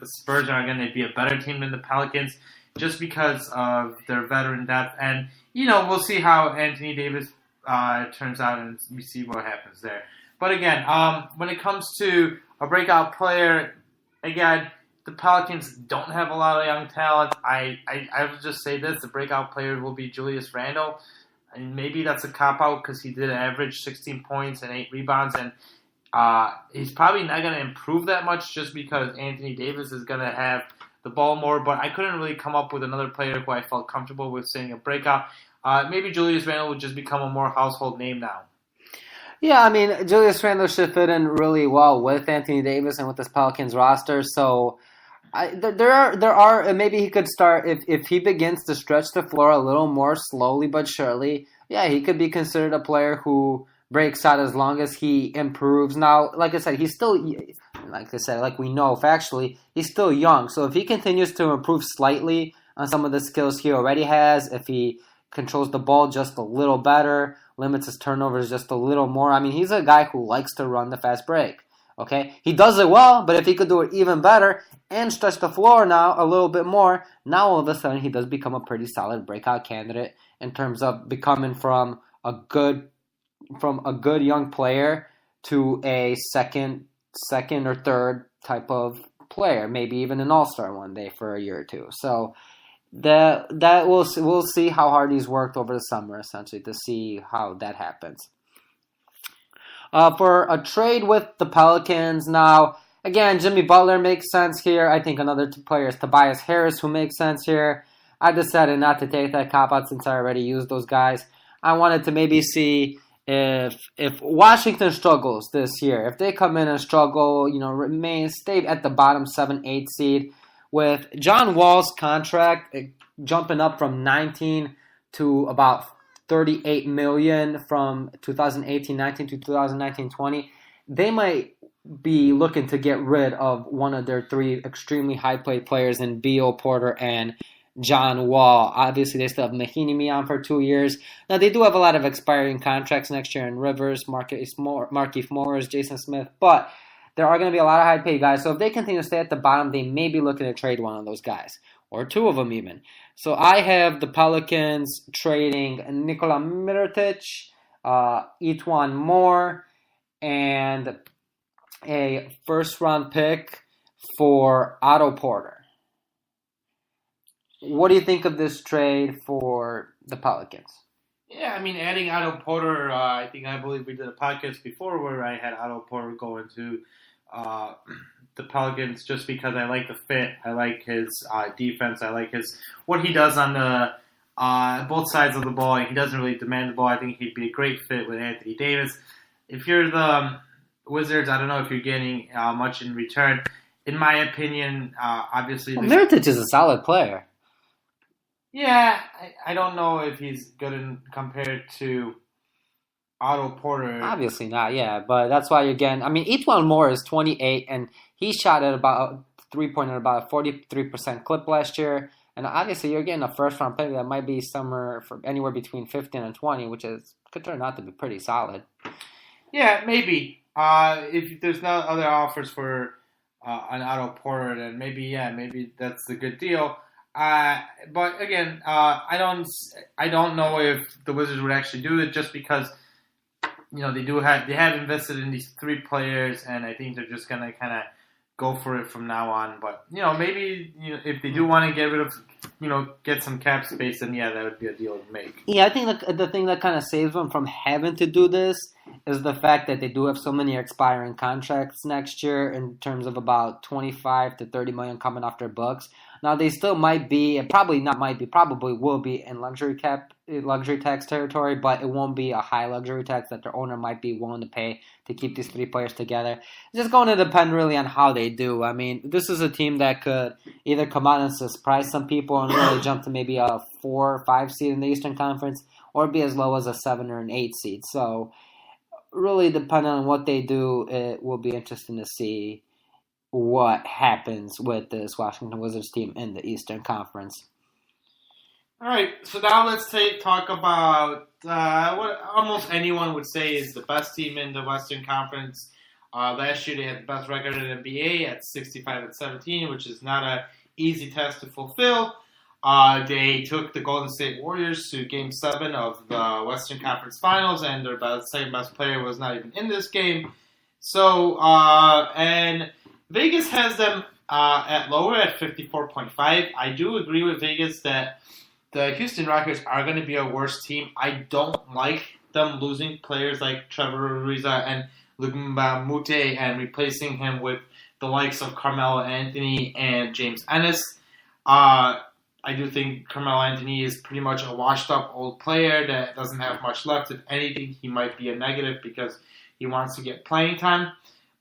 the Spurs are going to be a better team than the Pelicans just because of their veteran depth. And, we'll see how Anthony Davis turns out and we see what happens there. But again, when it comes to a breakout player, again, the Pelicans don't have a lot of young talent. I would just say this, the breakout player will be Julius Randle. And maybe that's a cop-out because he did average 16 points and 8 rebounds. And he's probably not going to improve that much just because Anthony Davis is going to have the ball more. But I couldn't really come up with another player who I felt comfortable with saying a breakout. Maybe Julius Randle would just become a more household name now. Yeah, I mean, Julius Randle should fit in really well with Anthony Davis and with this Pelicans roster. So there are and maybe he could start if he begins to stretch the floor a little more slowly but surely. Yeah, he could be considered a player who breaks out as long as he improves. Now, like I said, like we know factually, he's still young. So if he continues to improve slightly on some of the skills he already has, if he controls the ball just a little better, limits his turnovers just a little more. I mean, he's a guy who likes to run the fast break. Okay, he does it well, but if he could do it even better and stretch the floor now a little bit more, now all of a sudden he does become a pretty solid breakout candidate in terms of becoming from a good young player to a second or third type of player, maybe even an all-star one day for a year or two. So that we'll see how hard he's worked over the summer, essentially, to see how that happens. For a trade with the Pelicans, now, again, Jimmy Butler makes sense here. I think another two players, Tobias Harris, who makes sense here. I decided not to take that cop-out since I already used those guys. I wanted to maybe see if Washington struggles this year, if they come in and struggle, stay at the bottom 7-8 seed, with John Wall's contract jumping up from 19 to about $38 million from 2018-19 to 2019-20, they might be looking to get rid of one of their three extremely high-paid players in Beal, Porter, and John Wall. Obviously, they still have Mahinmi on for 2 years. Now, they do have a lot of expiring contracts next year in Rivers, Markieff Morris, Jason Smith, but there are going to be a lot of high-paid guys. So if they continue to stay at the bottom, they may be looking to trade one of those guys, or two of them even. So I have the Pelicans trading Nikola Mirotic, Etuan Moore, and a first-round pick for Otto Porter. What do you think of this trade for the Pelicans? Yeah, I mean, adding Otto Porter, I believe we did a podcast before where I had Otto Porter go into the Pelicans just because I like the fit. I like his defense. I like what he does on the both sides of the ball. He doesn't really demand the ball. I think he'd be a great fit with Anthony Davis. If you're the Wizards, I don't know if you're getting much in return. In my opinion, obviously... Mirotic is a solid player. Yeah, I don't know if he's good compared to Otto Porter. Obviously not, yeah. But that's why, again, I mean, Etuan Moore is 28, and he shot at about three-pointer about a 43% clip last year. And obviously, you're getting a first-round pick that might be somewhere for anywhere between 15 and 20, which could turn out to be pretty solid. Yeah, maybe. If there's no other offers for an Otto Porter, then maybe that's the good deal. But again, I don't know if the Wizards would actually do it just because they have invested in these three players, and I think they're just gonna kind of go for it from now on. But maybe if they do want to get rid of get some cap space, then that would be a deal to make. Yeah, I think the thing that kind of saves them from having to do this is the fact that they do have so many expiring contracts next year in terms of about 25 to 30 million coming off their books. Now, they still might be, and probably will be in luxury tax territory, but it won't be a high luxury tax that their owner might be willing to pay to keep these three players together. It's just going to depend really on how they do. I mean, this is a team that could either come out and surprise some people and really jump to maybe a 4 or 5 seed in the Eastern Conference, or be as low as a 7 or an 8 seed. So, really, depending on what they do, it will be interesting to see what happens with this Washington Wizards team in the Eastern Conference. All right, so now let's talk about what almost anyone would say is the best team in the Western Conference. Last year they had the best record in the NBA at 65-17, which is not an easy task to fulfill. They took the Golden State Warriors to Game 7 of the Western Conference Finals, and their second best player was not even in this game. So, and Vegas has them at lower at 54.5. I do agree with Vegas that the Houston Rockets are going to be a worse team. I don't like them losing players like Trevor Ariza and Luka Mute and replacing him with the likes of Carmelo Anthony and James Ennis. I do think Carmelo Anthony is pretty much a washed-up old player that doesn't have much left. If anything, he might be a negative because he wants to get playing time.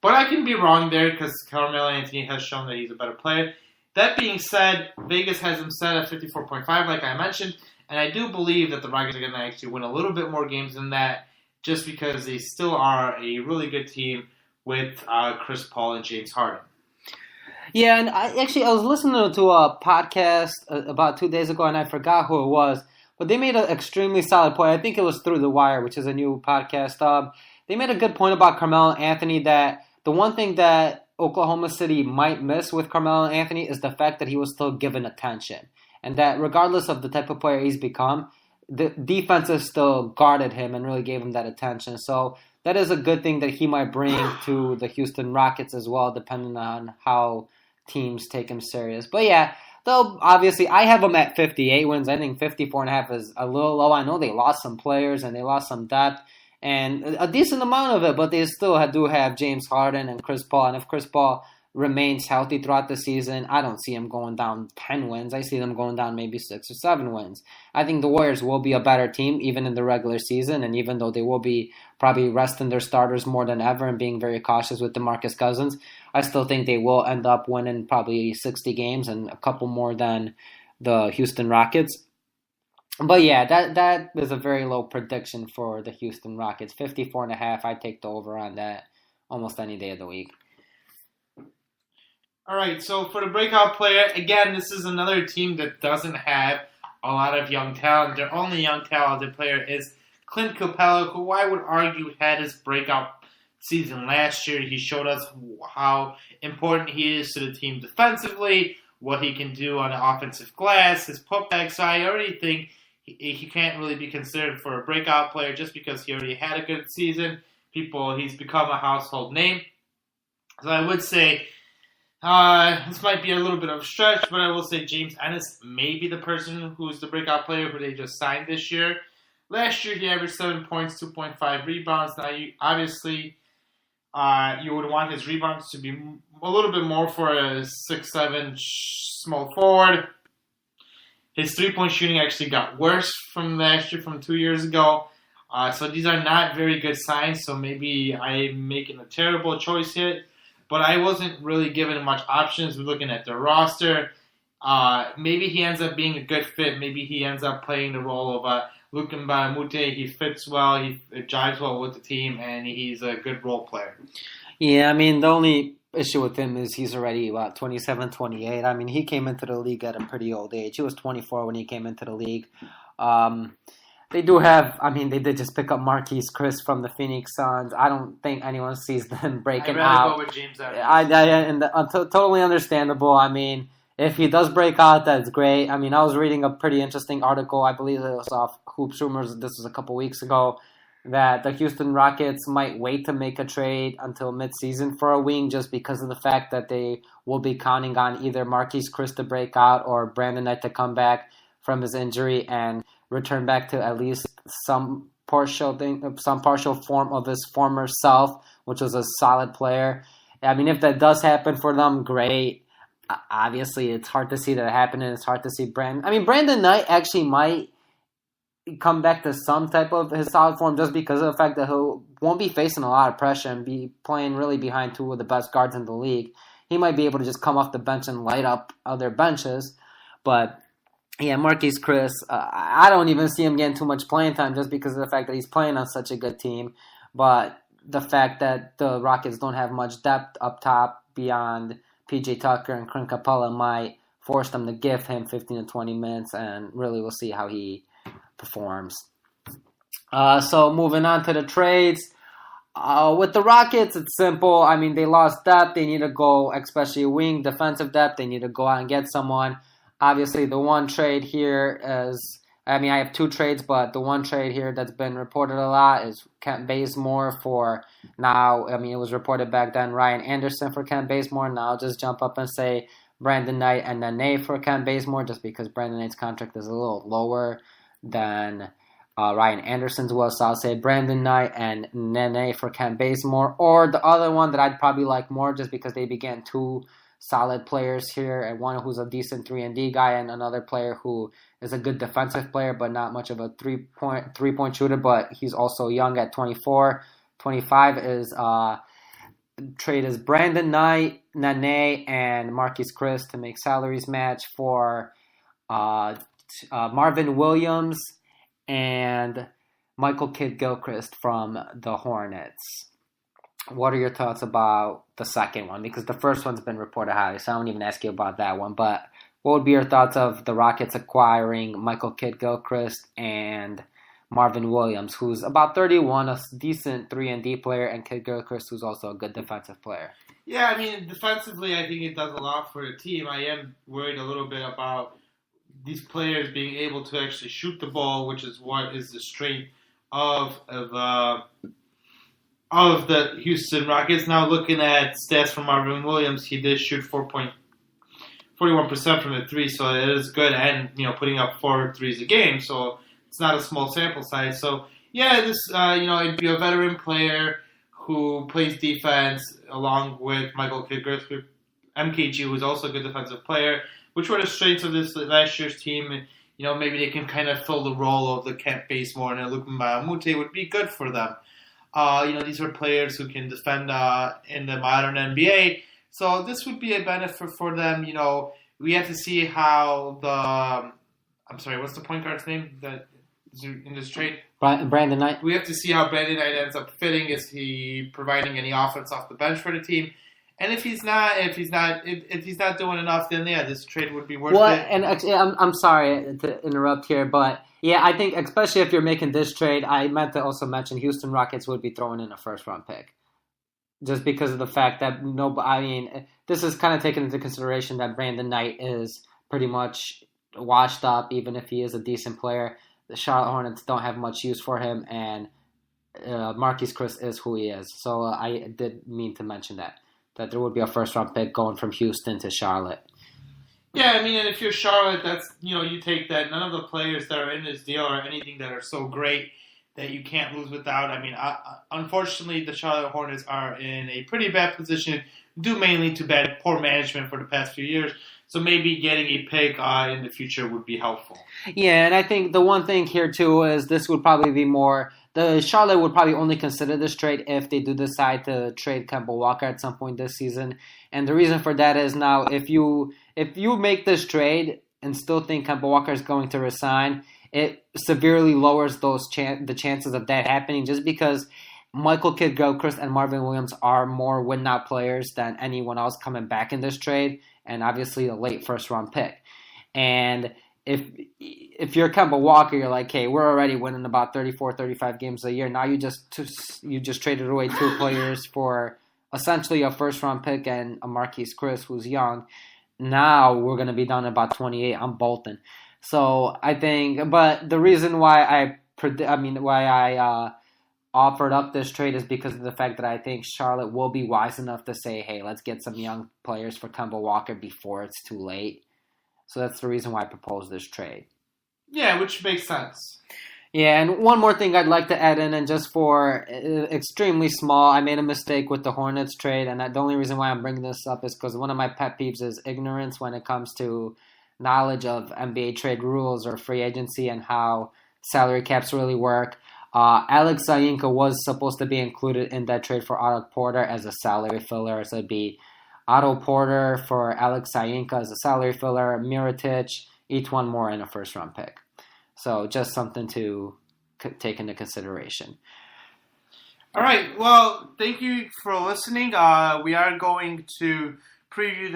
But I can be wrong there because Carmelo Anthony has shown that he's a better player. That being said, Vegas has him set at 54.5, like I mentioned, and I do believe that the Rockets are going to actually win a little bit more games than that just because they still are a really good team with Chris Paul and James Harden. Yeah, and I was listening to a podcast about 2 days ago, and I forgot who it was, but they made an extremely solid point. I think it was Through the Wire, which is a new podcast. They made a good point about Carmelo Anthony that the one thing that Oklahoma City might miss with Carmelo Anthony is the fact that he was still given attention, and that regardless of the type of player he's become, the defenses still guarded him and really gave him that attention. So that is a good thing that he might bring to the Houston Rockets as well, depending on how teams take him serious. But yeah, though obviously I have them at 58 wins. I think 54.5 is a little low. I know they lost some players and they lost some depth and a decent amount of it, but they still do have James Harden and Chris Paul. And if Chris Paul remains healthy throughout the season, I don't see him going down 10 wins. I see them going down maybe 6 or 7 wins. I think the Warriors will be a better team even in the regular season, and even though they will be probably resting their starters more than ever and being very cautious with DeMarcus Cousins, I still think they will end up winning probably 60 games and a couple more than the Houston Rockets. But yeah, that is a very low prediction for the Houston Rockets. 54.5, I take the over on that almost any day of the week. All right, so for the breakout player, again, this is another team that doesn't have a lot of young talent. Their only young talented player is Clint Capella, who I would argue had his breakout season last year. He showed us how important he is to the team defensively, what he can do on the offensive glass, his putback. So I already think he can't really be considered for a breakout player just because he already had a good season. He's become a household name. So I would say this might be a little bit of a stretch, but I will say James Ennis may be the person who's the breakout player who they just signed this year. Last year, he averaged 7 points, 2.5 rebounds. Now, you would want his rebounds to be a little bit more for a 6'7" small forward. His three-point shooting actually got worse from last year, from 2 years ago. So these are not very good signs, so maybe I'm making a terrible choice here. But I wasn't really given much options. We're looking at their roster. Maybe he ends up being a good fit. Maybe he ends up playing the role of Luka Mute. He fits well. He jives well with the team, and he's a good role player. Yeah, I mean, the only issue with him is he's already about 27, 28. I mean, he came into the league at a pretty old age. He was 24 when he came into the league. They did just pick up Marquise Chris from the Phoenix Suns. I don't think anyone sees them breaking out. I'd rather go with James Evans. Totally understandable. I mean, if he does break out, that's great. I mean, I was reading a pretty interesting article. I believe it was off Hoops Rumors. This was a couple weeks ago. That the Houston Rockets might wait to make a trade until midseason for a wing just because of the fact that they will be counting on either Marquise Chris to break out or Brandon Knight to come back from his injury and return back to at least some partial form of his former self, which was a solid player. I mean, if that does happen for them, great. Obviously, it's hard to see that happening. It's hard to see Brandon Knight actually might come back to some type of his solid form just because of the fact that he won't be facing a lot of pressure and be playing really behind two of the best guards in the league. He might be able to just come off the bench and light up other benches. But yeah, Marquise Chris, I don't even see him getting too much playing time just because of the fact that he's playing on such a good team. But the fact that the Rockets don't have much depth up top beyond PJ Tucker and Clint Capella might force them to give him 15 to 20 minutes, and really we'll see how he performs. So moving on to the trades. With the Rockets, it's simple. I mean, they lost depth. They need to go, especially wing defensive depth. They need to go out and get someone. Obviously, the one trade here is, I mean, I have two trades, but the one trade here that's been reported a lot is Kent Bazemore for now. I mean, it was reported back then, Ryan Anderson for Kent Bazemore. Now I'll just jump up and say Brandon Knight and Nene for Kent Bazemore, just because Brandon Knight's contract is a little lower than Ryan Anderson's was. So I'll say Brandon Knight and Nene for Kent Bazemore. Or the other one that I'd probably like more, just because they began two solid players here, and one who's a decent 3-and-D guy, and another player who is a good defensive player but not much of a three-point shooter, but he's also young at 24. 25 is trade is Brandon Knight, Nene, and Marquise Chris to make salaries match for Marvin Williams and Michael Kidd-Gilchrist from the Hornets. What are your thoughts about the second one? Because the first one's been reported highly, so I won't even ask you about that one. But what would be your thoughts of the Rockets acquiring Michael Kidd-Gilchrist and Marvin Williams, who's about 31, a decent 3-and-D player, and Kidd-Gilchrist, who's also a good defensive player? Yeah, I mean, defensively, I think it does a lot for the team. I am worried a little bit about these players being able to actually shoot the ball, which is what is the strength of the Houston Rockets. Now, looking at stats from Marvin Williams, he did shoot 41% from the three, so it is good, and putting up 4 threes a game, so it's not a small sample size. So yeah, this it'd be a veteran player who plays defense along with Michael Kidd-Gilchrist, MKG, who's also a good defensive player, which were the strengths of this last year's team. Maybe they can kind of fill the role of the Kent Bazemore and Luka Mbamute would be good for them. These are players who can defend in the modern NBA. So this would be a benefit for them. We have to see how what's the point guard's name that is in this trade? Brandon Knight. We have to see how Brandon Knight ends up fitting. Is he providing any offense off the bench for the team? And if he's not doing enough, then yeah, this trade would be worth it. And actually, I'm sorry to interrupt here, but yeah, I think especially if you're making this trade, I meant to also mention Houston Rockets would be throwing in a first-round pick, just because of the fact that this is kind of taken into consideration that Brandon Knight is pretty much washed up, even if he is a decent player. The Charlotte Hornets don't have much use for him, and Marquise Chris is who he is. So I did mean to mention that there would be a first-round pick going from Houston to Charlotte. Yeah, I mean, and if you're Charlotte, that's, you take that. None of the players that are in this deal are anything that are so great that you can't lose without. I mean, unfortunately, the Charlotte Hornets are in a pretty bad position, due mainly to poor management for the past few years. So maybe getting a pick in the future would be helpful. Yeah, and I think the one thing here, too, is this would probably be more... The Charlotte would probably only consider this trade if they do decide to trade Kemba Walker at some point this season. And the reason for that is now, if you make this trade and still think Kemba Walker is going to resign, it severely lowers the chances of that happening, just because Michael Kidd-Gilchrist and Marvin Williams are more win-now players than anyone else coming back in this trade, and obviously a late first-round pick. And if you're Kemba Walker, you're like, hey, we're already winning about 34, 35 games a year. Now you just traded away 2 players for essentially a first-round pick and a Marquise Chris who's young. Now we're going to be down to about 28. I'm bolting. So I think, but the reason why I offered up this trade is because of the fact that I think Charlotte will be wise enough to say, hey, let's get some young players for Kemba Walker before it's too late. So that's the reason why I proposed this trade. Yeah, which makes sense. Yeah, and one more thing I'd like to add in, and just for extremely small, I made a mistake with the Hornets trade, and the only reason why I'm bringing this up is because one of my pet peeves is ignorance when it comes to knowledge of NBA trade rules or free agency and how salary caps really work. Alex Sayinka was supposed to be included in that trade for Otto Porter as a salary filler, so it'd be Otto Porter for Alex Sayinka as a salary filler, Mirotic, each one more in a first-round pick. So just something to take into consideration. All right. Well, thank you for listening. We are going to preview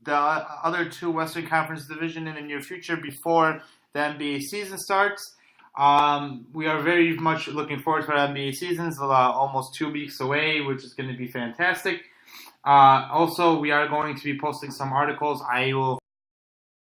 the other 2 Western Conference division in the near future before the NBA season starts. We are very much looking forward to our NBA season. It's almost 2 weeks away, which is going to be fantastic. Also, we are going to be posting some articles. I will